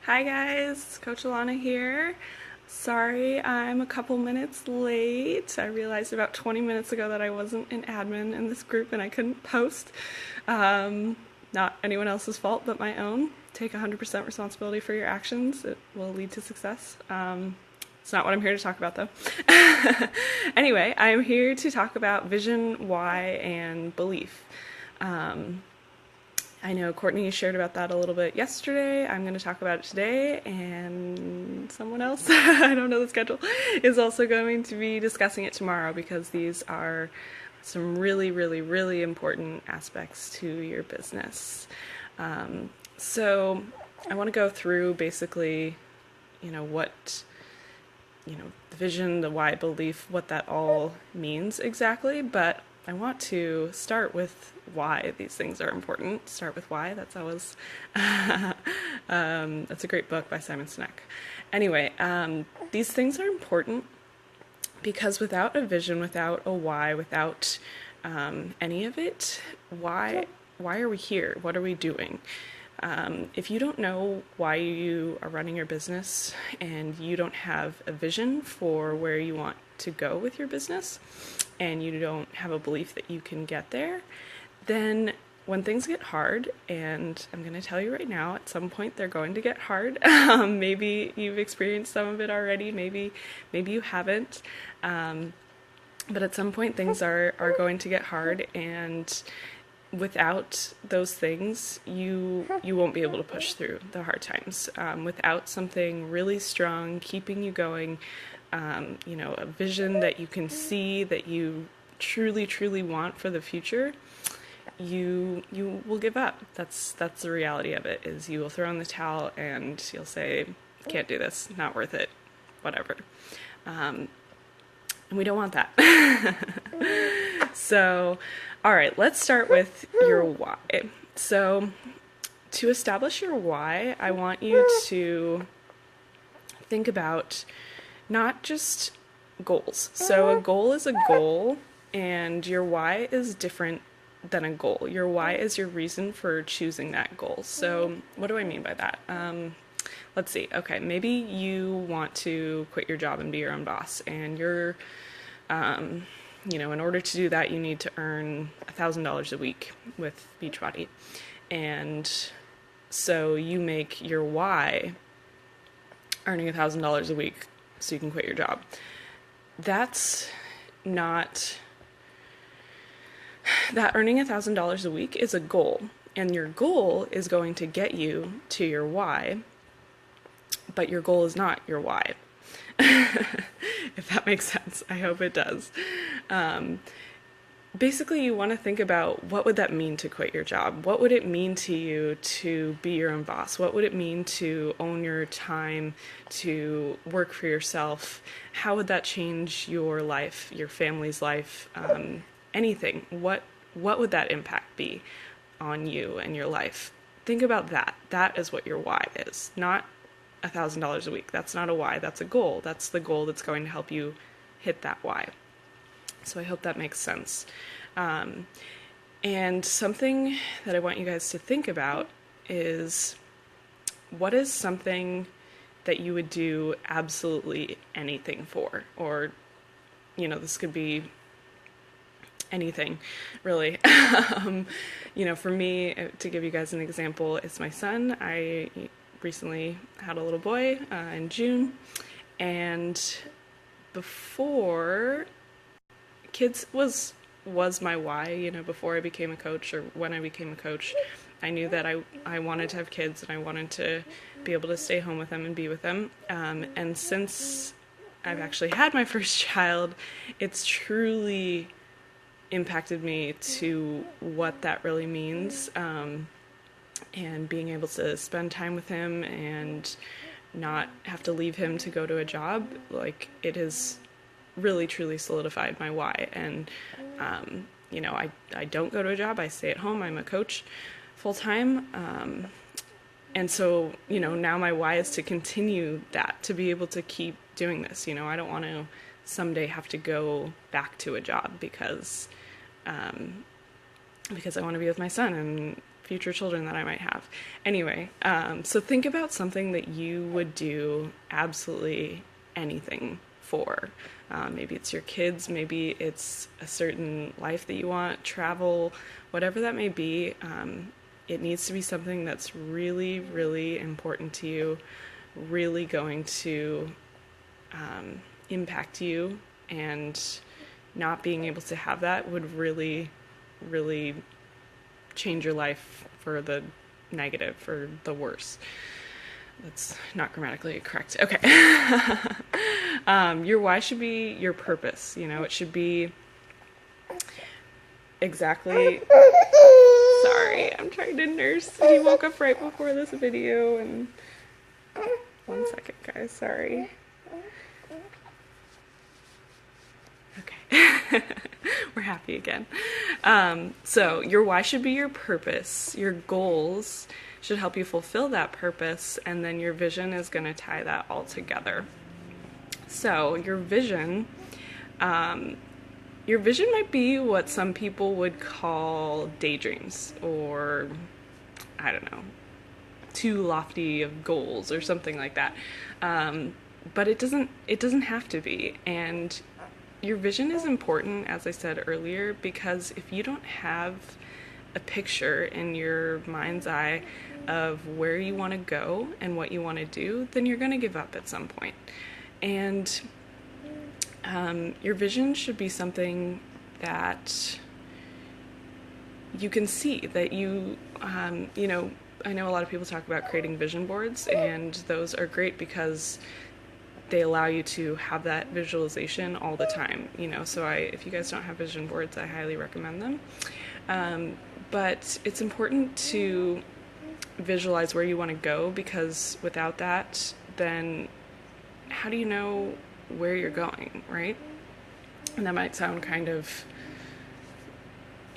Hi guys, Coach Alana here. Sorry I'm a couple minutes late. I realized about 20 minutes ago that I wasn't an admin in this group and I couldn't post. Um, Not anyone else's fault but my own. Take 100% responsibility for your actions. It will lead to success. It's not what I'm here to talk about though. Anyway, I'm here to talk about vision, why, and belief. I know Courtney shared about that a little bit yesterday. I'm going to talk about it today, and someone else, I don't know the schedule, is also going to be discussing it tomorrow because these are some really, really, really important aspects to your business. So I want to go through basically, what, the vision, the why, belief, what that all means exactly, but I want to start with why these things are important. Start with why. That's always that's a great book by Simon Sinek. Anyway, these things are important because without a vision, without a why, without any of it, why are we here? What are we doing? If you don't know why you are running your business and you don't have a vision for where you want to go with your business and you don't have a belief that you can get there, then when things get hard, and I'm going to tell you right now, at some point they're going to get hard. Maybe you've experienced some of it already, maybe you haven't. But at some point things are going to get hard, and without those things, you won't be able to push through the hard times. Without something really strong keeping you going, a vision that you can see, that you truly, truly want for the future, you will give up. That's the reality of it. Is you will throw in the towel and you'll say, "Can't do this. Not worth it. Whatever." And we don't want that. So, all right, let's start with your why. So, to establish your why, I want you to think about not just goals. So, a goal is a goal, and your why is different than a goal. Your why is your reason for choosing that goal. So, what do I mean by that? Let's see. Okay, maybe you want to quit your job and be your own boss, and you're in order to do that, you need to earn $1,000 a week with Beachbody. And so you make your why earning $1,000 a week so you can quit your job. That's not... That earning $1,000 a week is a goal. And your goal is going to get you to your why, but your goal is not your why. If that makes sense. I hope it does. Basically, you want to think about, what would that mean to quit your job? What would it mean to you to be your own boss? What would it mean to own your time, to work for yourself? How would that change your life, your family's life, anything? What would that impact be on you and your life? Think about that. That is what your why is, not $1,000 a week. That's not a why, that's a goal. That's the goal that's going to help you hit that why. So I hope that makes sense. And something that I want you guys to think about is, what is something that you would do absolutely anything for? Or, this could be anything, really. For me, to give you guys an example, it's my son. I recently had a little boy in June, and before, kids was my why. Before I became a coach, or when I became a coach, I knew that I wanted to have kids and I wanted to be able to stay home with them and be with them. And since I've actually had my first child, it's truly impacted me to what that really means. And being able to spend time with him and not have to leave him to go to a job, it has really truly solidified my why. And I don't go to a job. I stay at home. I'm a coach full time. And so, now my why is to continue that, to be able to keep doing this. I don't want to someday have to go back to a job because I want to be with my son, and future children that I might have. Anyway, so think about something that you would do absolutely anything for. Maybe it's your kids, maybe it's a certain life that you want, travel, whatever that may be. It needs to be something that's really, really important to you, really going to impact you, and not being able to have that would really, really change your life for the negative, for the worse. That's not grammatically correct. Okay. Your why should be your purpose. You know, it should be exactly... Sorry, I'm trying to nurse. He woke up right before this video, and... One second, guys. Sorry. Okay. We're happy again. So your why should be your purpose. Your goals should help you fulfill that purpose, and then your vision is going to tie that all together. So your vision might be what some people would call daydreams, or I don't know, too lofty of goals or something like that. But it doesn't have to be. And your vision is important, as I said earlier, because if you don't have a picture in your mind's eye of where you want to go and what you want to do, then you're going to give up at some point. And your vision should be something that you can see, that you know, I know a lot of people talk about creating vision boards, and those are great because they allow you to have that visualization all the time, you know. So if you guys don't have vision boards, I highly recommend them. But it's important to visualize where you want to go, because without that, then how do you know where you're going, right? And that might sound kind of,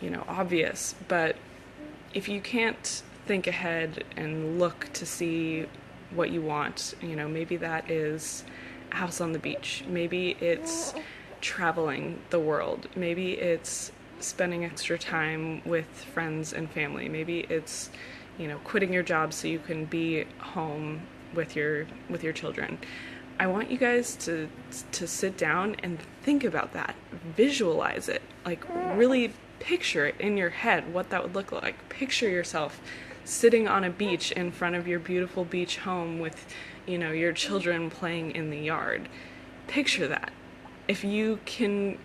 you know, obvious, but if you can't think ahead and look to see what you want, you know, maybe that is a house on the beach, maybe it's traveling the world, maybe it's spending extra time with friends and family, maybe it's, you know, quitting your job so you can be home with your children. I want you guys to sit down and think about that, visualize it, like really picture it in your head, what that would look like. Picture yourself sitting on a beach in front of your beautiful beach home with, you know, your children playing in the yard. Picture that. If you can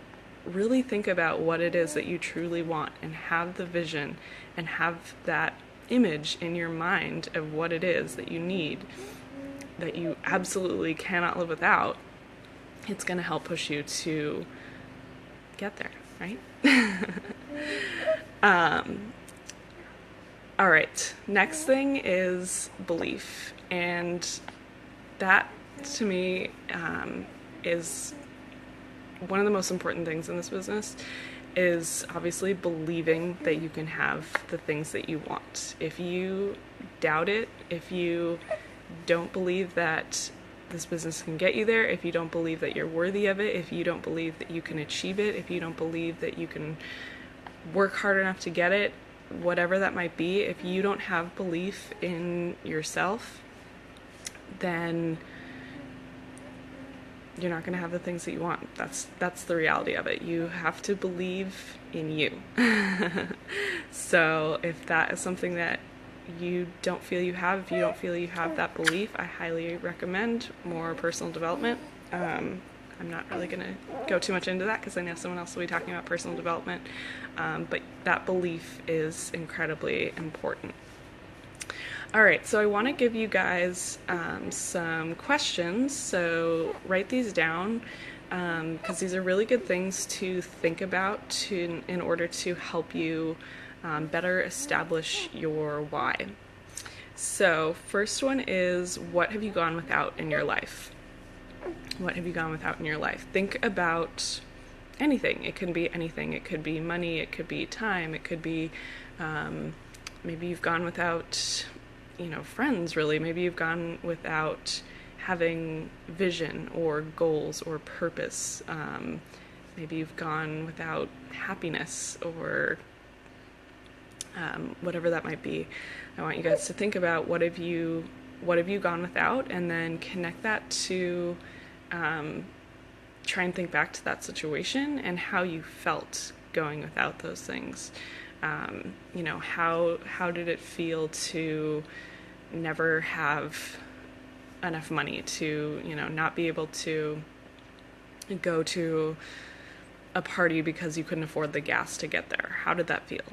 really think about what it is that you truly want, and have the vision and have that image in your mind of what it is that you need, that you absolutely cannot live without, it's going to help push you to get there, right? All right, next thing is belief, and that to me is one of the most important things in this business, is obviously believing that you can have the things that you want. If you doubt it, if you don't believe that this business can get you there, if you don't believe that you're worthy of it, if you don't believe that you can achieve it, if you don't believe that you can work hard enough to get it, whatever that might be, if you don't have belief in yourself, then you're not going to have the things that you want. That's the reality of it. You have to believe in you. So if that is something that you don't feel you have, if you don't feel you have that belief, I highly recommend more personal development. I'm not really going to go too much into that because I know someone else will be talking about personal development, but that belief is incredibly important. All right, so I want to give you guys some questions, so write these down because these are really good things to think about in order to help you better establish your why. So first one is, what have you gone without in your life? What have you gone without in your life? Think about anything. It can be anything. It could be money. It could be time. It could be maybe you've gone without, you know, friends, really. Maybe you've gone without having vision or goals or purpose. Maybe you've gone without happiness or whatever that might be. I want you guys to think about what have you gone without, and then connect that to try and think back to that situation and how you felt going without those things. You know, how did it feel to never have enough money, to, you know, not be able to go to a party because you couldn't afford the gas to get there? How did that feel?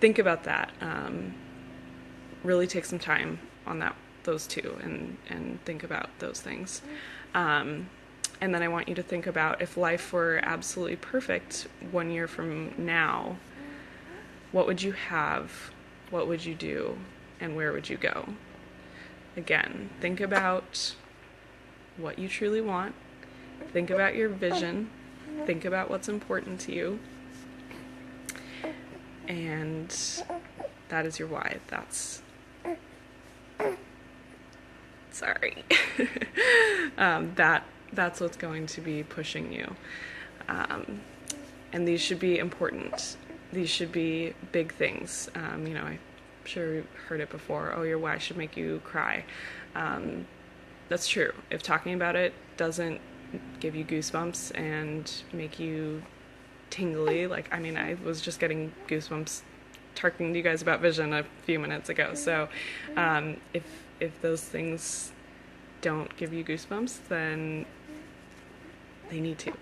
Think about that. Really take some time on those two, and think about those things. And then I want you to think about, if life were absolutely perfect 1 year from now, what would you have? What would you do? And where would you go? Again, think about what you truly want. Think about your vision. Think about what's important to you. And that is your why. Sorry. That's what's going to be pushing you. And these should be important. These should be big things. You know, I'm sure you've heard it before. Oh, your why should make you cry. That's true. If talking about it doesn't give you goosebumps and make you tingly, like, I mean, I was just getting goosebumps talking to you guys about vision a few minutes ago. So if those things don't give you goosebumps, then they need to.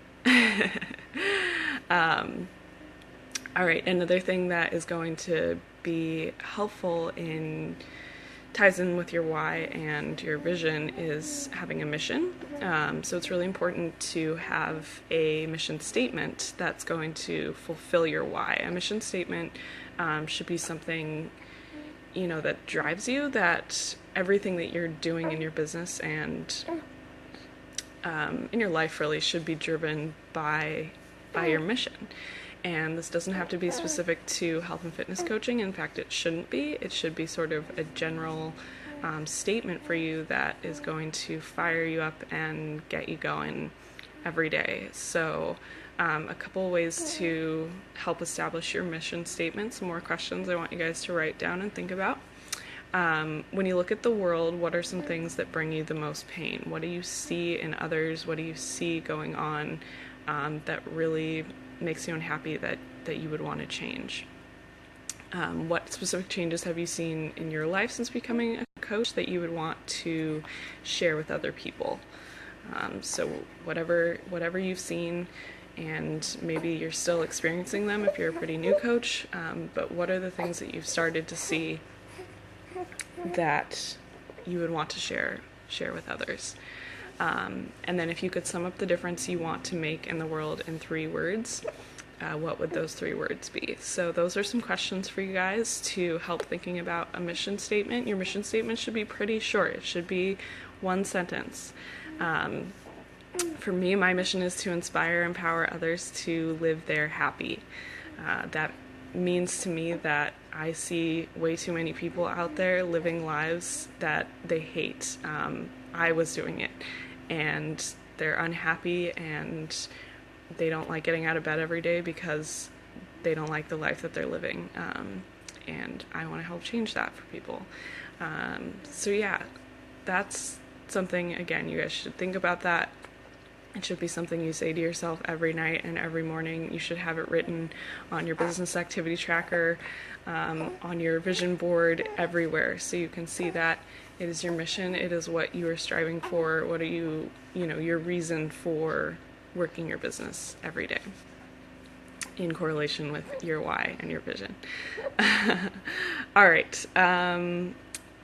All right, another thing that is going to be helpful ties in with your why and your vision is having a mission. So it's really important to have a mission statement that's going to fulfill your why. A mission statement should be something, you know, that drives you, that everything that you're doing in your business and in your life really should be driven by your mission. And this doesn't have to be specific to health and fitness coaching. In fact, it shouldn't be. It should be sort of a general statement for you that is going to fire you up and get you going every day. So a couple ways to help establish your mission statement, some more questions I want you guys to write down and think about. When you look at the world, what are some things that bring you the most pain? What do you see in others? What do you see going on that really makes you unhappy that you would want to change? What specific changes have you seen in your life since becoming a coach that you would want to share with other people? So whatever you've seen, and maybe you're still experiencing them if you're a pretty new coach, but what are the things that you've started to see that you would want to share with others? And then if you could sum up the difference you want to make in the world in 3 words, what would those 3 words be? So those are some questions for you guys to help thinking about a mission statement. Your mission statement should be pretty short. It should be 1 sentence. For me, my mission is to inspire, empower others to live their happy. That means to me that I see way too many people out there living lives that they hate. I was doing it, and they're unhappy, and they don't like getting out of bed every day because they don't like the life that they're living. And I want to help change that for people. So yeah, that's something, again, you guys should think about that. It should be something you say to yourself every night and every morning. You should have it written on your business activity tracker, on your vision board, everywhere, so you can see that it is your mission. It is what you are striving for. What are your reason for working your business every day in correlation with your why and your vision. All right.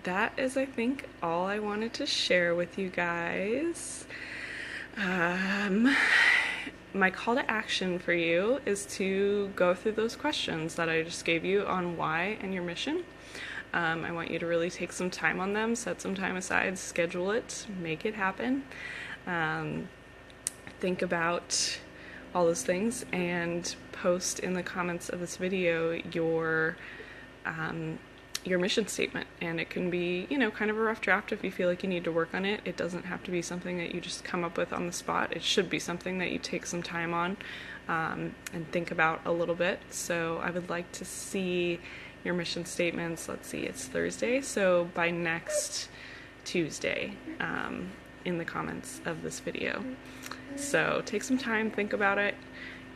That is, I think, all I wanted to share with you guys. My call to action for you is to go through those questions that I just gave you on why and your mission. I want you to really take some time on them, set some time aside, schedule it, make it happen. Think about all those things and post in the comments of this video your your mission statement, and it can be, you know, kind of a rough draft if you feel like you need to work on it. It doesn't have to be something that you just come up with on the spot. It should be something that you take some time on and think about a little bit. So I would like to see your mission statements. Let's see, it's Thursday, so by next Tuesday, in the comments of this video. So take some time, think about it,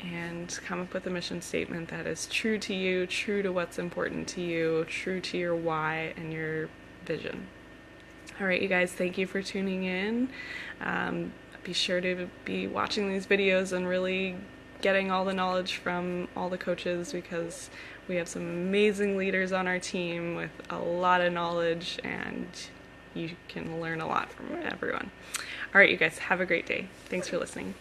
and come up with a mission statement that is true to you, true to what's important to you, true to your why and your vision. All right, you guys, thank you for tuning in. Be sure to be watching these videos and really getting all the knowledge from all the coaches, because we have some amazing leaders on our team with a lot of knowledge, and you can learn a lot from everyone. All right, you guys, have a great day. Thanks for listening.